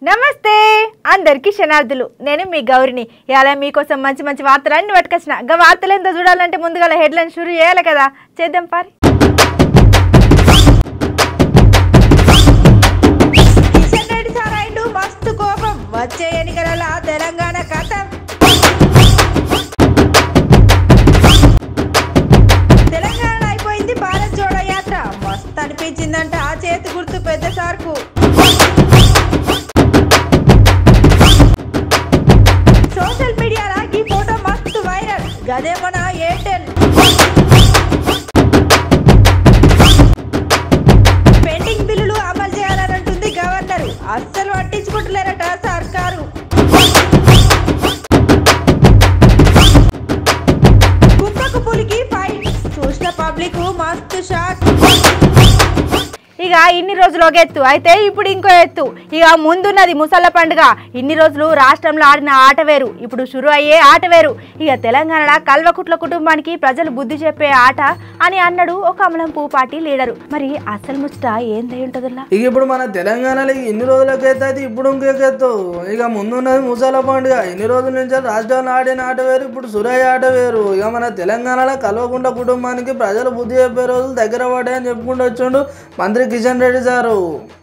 నమస్తే అందరికీ శనార్థులు. నేను మీ గౌరిని. ఇవాళ మీకోసం మంచి మంచి వార్తలన్నీ పట్టుకొచ్చిన. గా వార్తలు ఏందో చూడాలంటే ముందుగా హెడ్లైన్ షురూ చేయాలి కదా. చేద్దాం పారి. కిషన్ రెడ్డి సారాయిండు మస్తు కోపం. వచ్చే ఎన్నికల తెలంగాణ కథ. తెలంగాణ అయిపోయింది భారత్ జోడో యాత్ర. మస్తు అనిపించిందంట ఆ చేతి గుర్తు పెద్ద సార్కు. సోషల్ మీడియాలో ఈ ఫోటో మస్తు వైరల్. గదే మన ఎయిర్టెల్ పెండింగ్ బిల్లులు అమలు చేయాలనంటుంది గవర్నర్. అస్సలు పట్టించుకుంటలేరట సర్కారు. కుక్కకు పులికి ఫైట్. చూసిన పబ్లిక్ మస్తు షాక్. ఇక ఇన్ని రోజులు ఒక ఎత్తు అయితే ఇప్పుడు ఇంకో ఎత్తు. ఇక ముందున్నది ముసళ్ళ పండుగ. ఇన్ని రోజులు రాష్ట్రంలో ఆడిన ఆట వేరు, ఇప్పుడు షురు అయ్యే ఆట వేరు. ఇక తెలంగాణ కల్వకుట్ల కుటుంబానికి ప్రజలు బుద్ధి చెప్పే ఆట అని అన్నాడు ఒక అమలం పువ్వు పార్టీ లీడరు. మరి అసలు ముచ్చట ఏందై ఉంటుందిలా? ఇక ఇప్పుడు మన తెలంగాణలో ఇన్ని రోజులకి అయితే ఇప్పుడు ఇంకెత్తు. ఇక ముందున్నది ముసళ్ళ పండుగ. ఇన్ని రోజుల నుంచి రాష్ట్రంలో ఆడిన ఆట వేరు, ఇప్పుడు షురు అయ్యే ఆట వేరు. ఇక మన తెలంగాణలో కల్వకుంట్ల కుటుంబానికి ప్రజలు బుద్ధి చెప్పే రోజులు దగ్గర పడ్డాయని చెప్పుకుంటూ వచ్చిండు మంత్రి కిషన్ రెడ్డి సారు.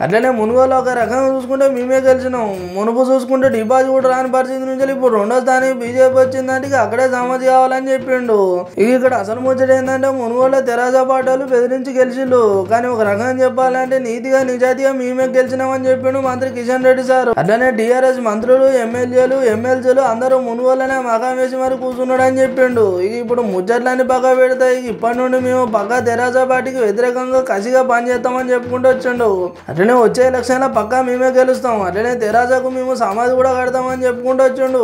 అట్లనే మునుగోలు ఒక రకంగా చూసుకుంటే మేమే గెలిచినాం. మునుపు చూసుకుంటే డిపాజిట్ కూడా రాని పరిస్థితి నుంచి ఇప్పుడు రెండో స్థానం బీజేపీ వచ్చిందంటే ఇక అక్కడే సమస్య కావాలని చెప్పిండు. ఇక ఇక్కడ అసలు ముచ్చట ఏంటంటే మునుగోలులో తెరాస పార్టీలు బెదిరించి గెలిచిండు. కానీ ఒక రకంగా చెప్పాలంటే నీతిగా నిజాయితీగా మేమే గెలిచినామని చెప్పిండు మంత్రి కిషన్ రెడ్డి సారు. అట్లనే టీఆర్ఎస్ మంత్రులు ఎమ్మెల్యేలు ఎమ్మెల్సీలు అందరూ మునుగోలునే మకాం వేసి మరి కూర్చున్నాడు అని చెప్పిండు. ఇక ఇప్పుడు ముచ్చట్లన్నీ పక్క పెడతాయి. ఇప్పటి నుండి మేము పక్కా తెరాస పార్టీకి వ్యతిరేకంగా కసిగా పనిచేస్తామని చెప్పుకుంటూ వచ్చిండు. అట్లనే వచ్చే ఎలక్షన్లో పక్కా మేమే గెలుస్తాం. అట్లనే తెరాసకు మేము సమాధి కూడా కడతామని చెప్పుకుంటూ వచ్చిండు.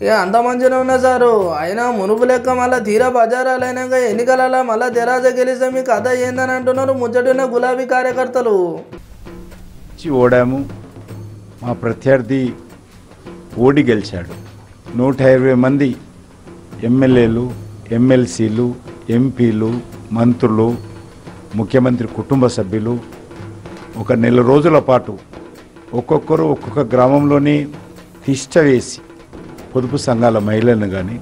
ఇక అంత మంచిగా ఉన్నా సారు. అయినా మునుపు లెక్క మళ్ళీ తీరా బజారాలు అయినాక ఎన్నికలలో మళ్ళీ తెరాస గెలిస్తే మీ కథ ఏందని అంటున్నారు ముచ్చటున్న గులాబీ కార్యకర్తలు. ఓడాము, మా ప్రత్యర్థి ఓడి గెలిచాడు. 120 మంది ఎమ్మెల్యేలు ఎమ్మెల్సీలు ఎంపీలు మంత్రులు ముఖ్యమంత్రి కుటుంబ సభ్యులు ఒక నెల రోజుల పాటు ఒక్కొక్కరు ఒక్కొక్క గ్రామంలోని తిష్ట వేసి పొదుపు సంఘాల మహిళలను కానీ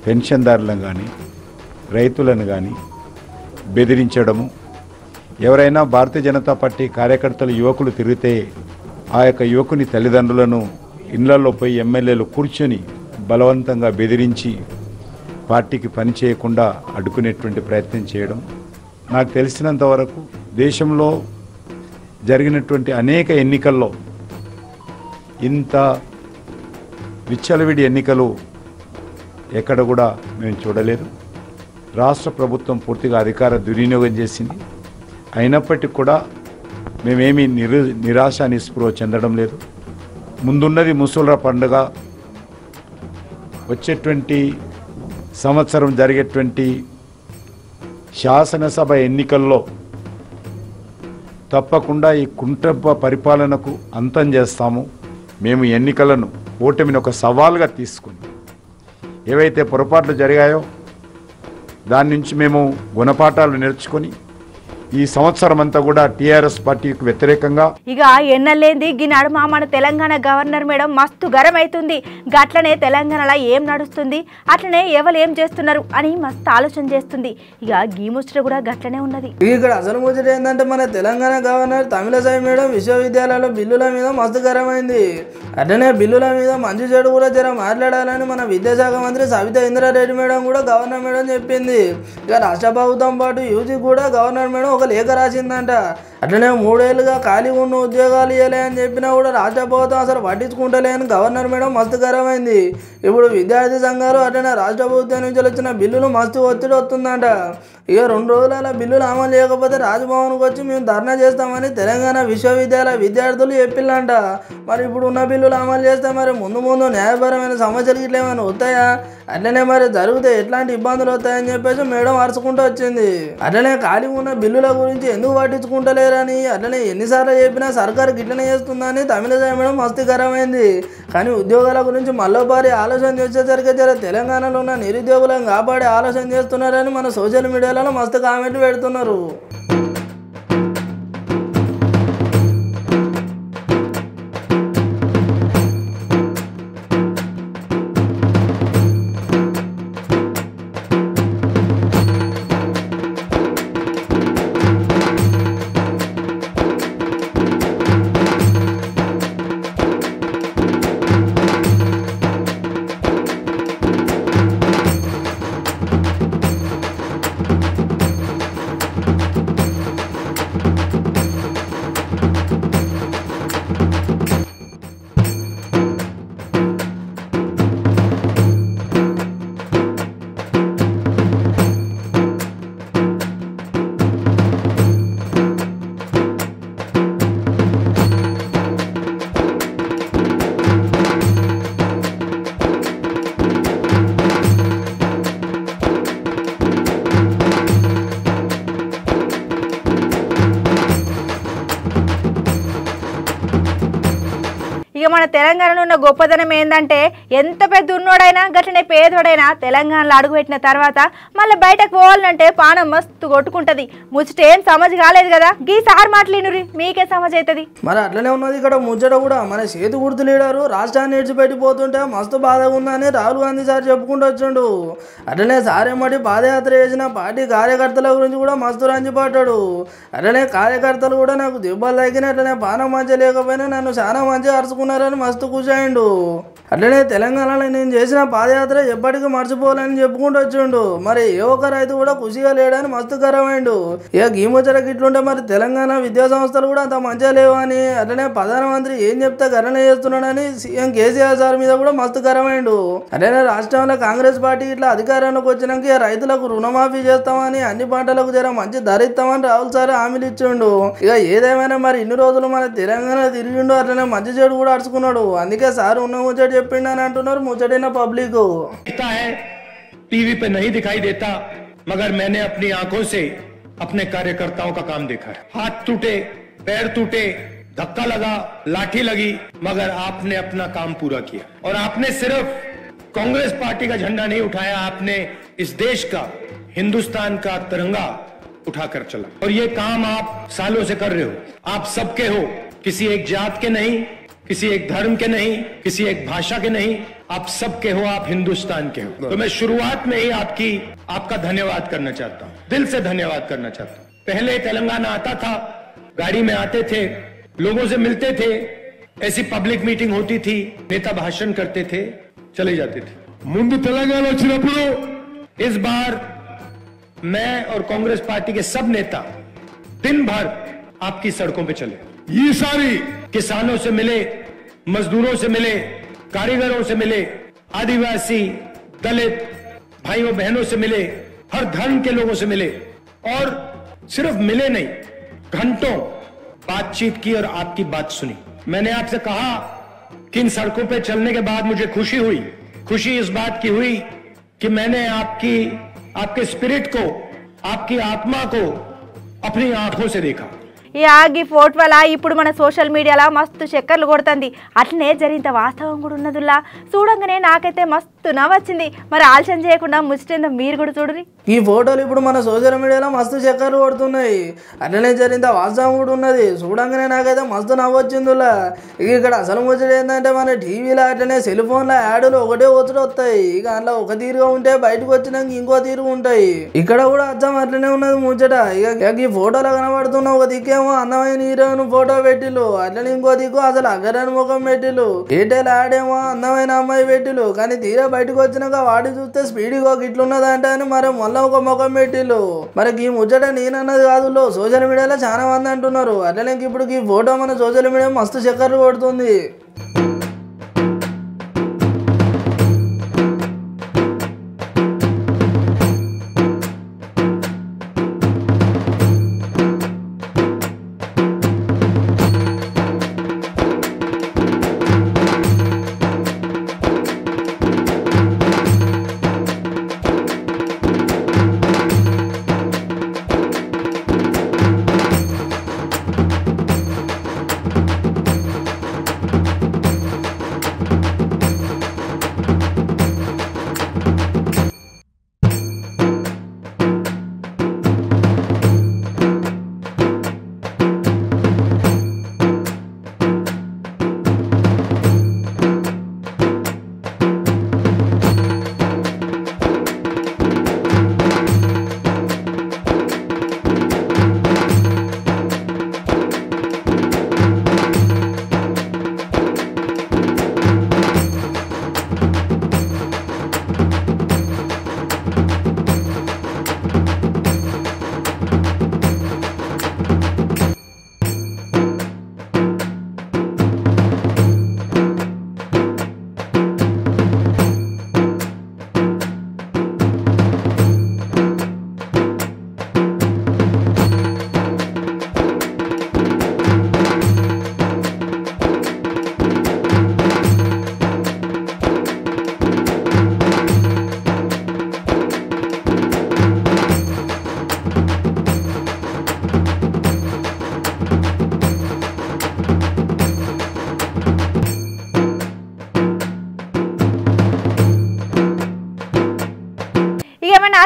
పెన్షన్దారులను కానీ రైతులను కానీ బెదిరించడము, ఎవరైనా భారతీయ జనతా పార్టీ కార్యకర్తలు యువకులు తిరిగితే ఆ యొక్క యువకుని తల్లిదండ్రులను ఇళ్లలో పోయి ఎమ్మెల్యేలు కూర్చొని బలవంతంగా బెదిరించి పార్టీకి పని చేయకుండా అడ్డుకునేటువంటి ప్రయత్నం చేయడం. నాకు తెలిసినంత వరకు దేశంలో జరిగినటువంటి అనేక ఎన్నికల్లో ఇంత విచ్చలవిడి ఎన్నికలు ఎక్కడ కూడా మేము చూడలేదు. రాష్ట్ర ప్రభుత్వం పూర్తిగా అధికార దుర్వినియోగం చేసింది. అయినప్పటికీ కూడా మేమేమీ నిరాశ నిస్పృహ చెందడం లేదు. ముందున్నది ముసళ్ళ పండుగ. వచ్చేటువంటి సంవత్సరం జరిగేటువంటి శాసనసభ ఎన్నికల్లో తప్పకుండా ఈ కుంటప్ప పరిపాలనకు అంతం చేస్తాము. మేము ఎన్నికలను ఓటమిని ఒక సవాల్గా తీసుకుని ఏవైతే పొరపాట్లు జరిగాయో దాని నుంచి మేము గుణపాఠాలు నేర్చుకొని ఈ సంవత్సరం అంతా కూడా టీఆర్ఎస్ పార్టీకి వ్యతిరేకంగా ఇక ఎన్నలేంది గినాడు మన తెలంగాణ గవర్నర్ మేడం మస్తు గరం అవుతుంది. గట్లనే తెలంగాణలో ఏం నడుస్తుంది, అట్లనే ఎవరు ఏం చేస్తున్నారు అని మస్తు ఆలోచన చేస్తుంది. ఇక గీ ముచ్చట కూడా గట్లనే ఉన్నది. ఇక్కడ అసలు ముచ్చట ఏంటంటే మన తెలంగాణ గవర్నర్ తమిళసై మేడం విశ్వవిద్యాలయాల బిల్లుల మీద మస్తు గరమైంది. అట్లనే బిల్లుల మీద మంచి చెడు కూడా జర మాట్లాడాలని మన విద్యాశాఖ మంత్రి సవితా ఇంద్రారెడ్డి మేడం కూడా గవర్నర్ మేడం చెప్పింది. ఇక రాష్ట్ర ప్రభుత్వం పాటు యూజీ కూడా గవర్నర్ మేడం ఒక లేఖ రాసిందంట. అట్లనే 3 ఏళ్ళుగా ఖాళీ ఉన్న ఉద్యోగాలు ఇవ్వలే అని చెప్పినా కూడా రాష్ట్ర ప్రభుత్వం అసలు పట్టించుకుంటలే అని గవర్నర్ మేడం మస్తు గరమైంది. ఇప్పుడు విద్యార్థి సంఘాలు అట్లనే రాష్ట్ర ప్రభుత్వం నుంచి వచ్చిన బిల్లులు మస్తు ఒత్తిడి వస్తుందంట. ఇక 2 రోజుల బిల్లులు అమలు చేయకపోతే రాజ్భవన్కి వచ్చి మేము ధర్నా చేస్తామని తెలంగాణ విశ్వవిద్యాలయ విద్యార్థులు చెప్పిల్లంట. మరి ఇప్పుడు ఉన్న బిల్లులు అమలు చేస్తే మరి ముందు ముందు న్యాయపరమైన సమస్యలు ఇట్లా ఏమైనా వస్తాయా, అట్లనే మరి జరిగితే ఎట్లాంటి ఇబ్బందులు వస్తాయని చెప్పేసి మేడం అరుచుకుంటూ వచ్చింది. అట్లనే ఖాళీ ఉన్న బిల్లుల గురించి ఎందుకు పట్టించుకుంటలేరని, అట్లనే ఎన్నిసార్లు చెప్పినా సర్కారు గిట్లనే చేస్తుందని తమిళసై మేడం మస్తు గరమైంది. కానీ ఉద్యోగాల గురించి మళ్ళోపారి ఆలోచన చేసేసరికి జర తెలంగాణలో ఉన్న నిరుద్యోగులను కాపాడే ఆలోచన చేస్తున్నారని మన సోషల్ మీడియాలో మస్తు కామెంట్లు పెడుతున్నారు. ఇక మన తెలంగాణలో ఉన్న గొప్పదనం ఏంటంటే ఎంత పెద్ద ఉన్నోడైనా గట్లనే పేదోడైనా తెలంగాణలో అడుగుపెట్టిన తర్వాత మళ్ళీ బయటకు పోవాలంటే పానం మస్తు కొట్టుకుంటది. ముచ్చటేం సమజ్ కాలేదు కదా, గీ సార్ మాటలేనురి మీకే సమజ్ అవుతుంది. మరి అట్లనే ఉన్నది ఇక్కడ ముచ్చట కూడా. మన చేతి గుర్తు లీడరు రాష్ట్రాన్ని విడిచిపెట్టిపోతుంటే మస్తు బాధగా ఉందని రాహుల్ గాంధీ సార్ చెప్పుకుంటూ వచ్చిండు. అట్లనే సారేమటి పాదయాత్ర చేసిన పార్టీ కార్యకర్తల గురించి కూడా మస్తు రంజిపడ్డాడు. అట్లనే కార్యకర్తలు కూడా నాకు దెబ్బలు తగ్గిన అట్లనే పానం మంచిగా లేకపోయినా నన్ను చాలా మంచిగా అరుచుకున్నారని మస్తు ఖుషి అయిండు. అట్లనే తెలంగాణలో నేను చేసిన పాదయాత్ర ఎప్పటికీ మర్చిపోవాలని చెప్పుకుంటూ వచ్చిండు. మరి ఏ ఒక్క రైతు కూడా ఖుషిగా లేడని మస్తు గర్వమైండు. ఇక ఈ ముచ్చటకి ఇట్లుంటే మరి తెలంగాణ విద్యా సంస్థలు కూడా అంత మంచిగా లేవని, అట్లనే ప్రధానమంత్రి ఏం చెప్తే గణన చేస్తున్నాడని సీఎం కేసీఆర్ సార్ మీద కూడా మస్తు గర్వమైండు. అట్లనే రాష్ట్రంలో కాంగ్రెస్ పార్టీ ఇట్లా అధికారంలోకి వచ్చినాక రైతులకు రుణమాఫీ చేస్తామని, అన్ని పంటలకు జర మంచి ధర ఇస్తామని రాహుల్ సార్ హామీలు ఇచ్చిండు. ఇక ఏదేమైనా మరి ఇన్ని రోజులు మన తెలంగాణ తిరిగిండు, అట్లనే మంచి చెడు కూడా అడుచుకున్నాడు. అందుకే సార్ ఉన్న ముచ్చట చెప్పిండు అని అంటున్నారు ముచ్చటైన పబ్లిక్. टीवी पे नहीं दिखाई देता, मगर मैंने अपनी आंखों से अपने कार्यकर्ताओं का काम देखा है. हाथ टूटे, पैर टूटे, धक्का लगा, लाठी लगी, मगर आपने अपना काम पूरा किया. और आपने सिर्फ कांग्रेस पार्टी का झंडा नहीं उठाया, आपने इस देश का, हिंदुस्तान का तिरंगा उठाकर चला. और ये काम आप सालों से कर रहे हो. आप सबके हो, किसी एक जात के नहीं, किसी एक धर्म के नहीं, किसी एक भाषा के नहीं, आप सबके हो, आप हिंदुस्तान के हो. तो मैं शुरुआत में ही आपका धन्यवाद करना चाहता हूं, दिल से धन्यवाद करना चाहता हूं. पहले तेलंगाना आता था, गाड़ी में आते थे, लोगों से मिलते थे, ऐसी पब्लिक मीटिंग होती थी, नेता भाषण करते थे, चले जाते थे. ముందు తెలంగాణ వచ్చినప్పుడు इस बार मैं और कांग्रेस पार्टी के सब नेता दिन भर आपकी सड़कों पे चले. ये सारी किसानों से मिले, मजदूरों से मिले, कारीगरों से मिले, आदिवासी, दलित भाइयों बहनों से मिले, हर धर्म के लोगों से मिले. और सिर्फ मिले नहीं, घंटों बातचीत की और आपकी बात सुनी. मैंने आपसे कहा कि इन सड़कों पे चलने के बाद मुझे खुशी हुई. खुशी इस बात की हुई कि मैंने आपके स्पिरिट को, आपकी आत्मा को अपनी आंखों से देखा. ఈ ఆగి ఫోటో వల్ల ఇప్పుడు మన సోషల్ మీడియాలో మస్తు చక్కర్లు కొడుతుంది. అట్లనే జరిగిన వాస్తవం కూడా ఉన్నదిలా. చూడంగానే నాకైతే మస్తు నవ్వొచ్చింది. మరి ఆలస్యం చేయకుండా ముచ్చటేందో మీరు కూడా చూడండి. ఈ ఫోటోలు ఇప్పుడు మన సోషల్ మీడియాలో మస్తు చక్కర్లు కొడుతున్నాయి. అట్లనే జరిగిన వాస్తవం కూడా ఉన్నది. చూడంగానే నాకైతే మస్తు నవ్వొచ్చిందిలా. ఇక్కడ అసలు ముచ్చట ఏంటంటే మన టీవీలో అట్లనే సెల్ ఫోన్లో యాడ్లు ఒకటే వచ్చి వస్తాయి. ఇక అందులో ఒక తీరుగా ఉంటే బయటకు వచ్చినాక ఇంకో తీరు ఉంటాయి. ఇక్కడ కూడా అర్థం అట్లనే ఉన్నది ముచ్చట. ఇక ఈ ఫోటోలో కనబడుతున్న ఒక దిక్కేమో అందమైన హీరోయిన్ ఫోటో పెట్టిలు, అట్లనే ఇంకో దిక్కు అసలు అగరాని ముఖం పెట్టిలు, ఏటేలు ఆడేమో అందమైన అమ్మాయి పెట్టిలు. కానీ తీరా బయటకు వచ్చినాక వాడి చూస్తే స్పీడ్గా ఇట్లున్నదంటే అని మరి మళ్ళీ ఒక ముఖం పెట్టిలు. మరి ఈ ముచ్చట నేనన్నది కాదు, సోషల్ మీడియాలో చాలా మంది అంటున్నారు. అట్లనే ఇప్పుడు ఈ ఫోటో మన సోషల్ మీడియా మస్తు చక్కర్లు కొడుతుంది.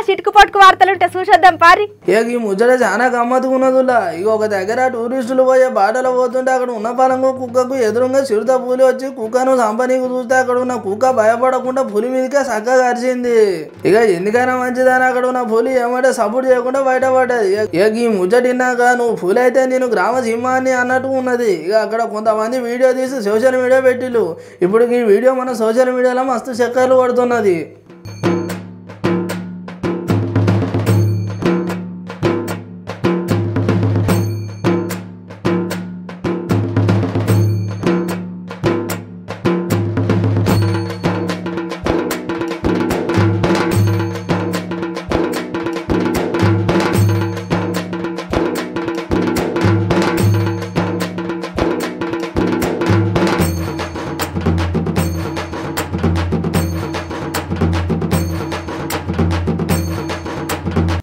చిటుకు పట్టుకు వార్తలుంటే చూసేద్దాం పారి. ఈ ముచ్చట చాలా గమ్మత్తుకున్నదిలా. ఇక ఒక దగ్గర టూరిస్టులు పోయే బాటలో పోతుంటే అక్కడ ఉన్న పలంగా కుక్కకు ఎదురుగా చిరుత పులి వచ్చి కుక్కను చంపనీకి చూస్తే అక్కడ ఉన్న కుక్క భయపడకుండా పులి మీదకే చక్కగా అరిచింది. ఇక ఎందుకైనా మంచిదని అక్కడ ఉన్న పులి ఏమంటే సపోర్ట్ చేయకుండా బయటపడ్డది. ఈ ముచ్చటిన్నాక నువ్వు పులి అయితే నేను గ్రామ సింహాన్ని అన్నట్టు ఉన్నది. ఇక అక్కడ కొంతమంది వీడియో తీసి సోషల్ మీడియా పెట్టిళ్ళు. ఇప్పుడు ఈ వీడియో మన సోషల్ మీడియాలో మస్తు చక్కర్లు పడుతున్నది.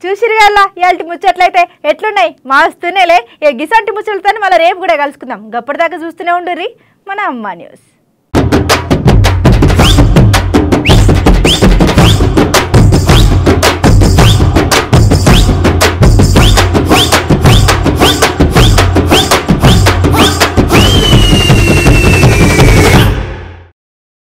చూసిరుగా ఇయాల్టి ముచ్చట్లయితే ఎట్లున్నాయి మాస్తూనేలే. గిసంటి ముచ్చట్లతో మళ్ళీ రేపు కూడా కలుసుకుందాం. గప్పటిదాకా చూస్తూనే ఉండుర్రి మన అమ్మ న్యూస్.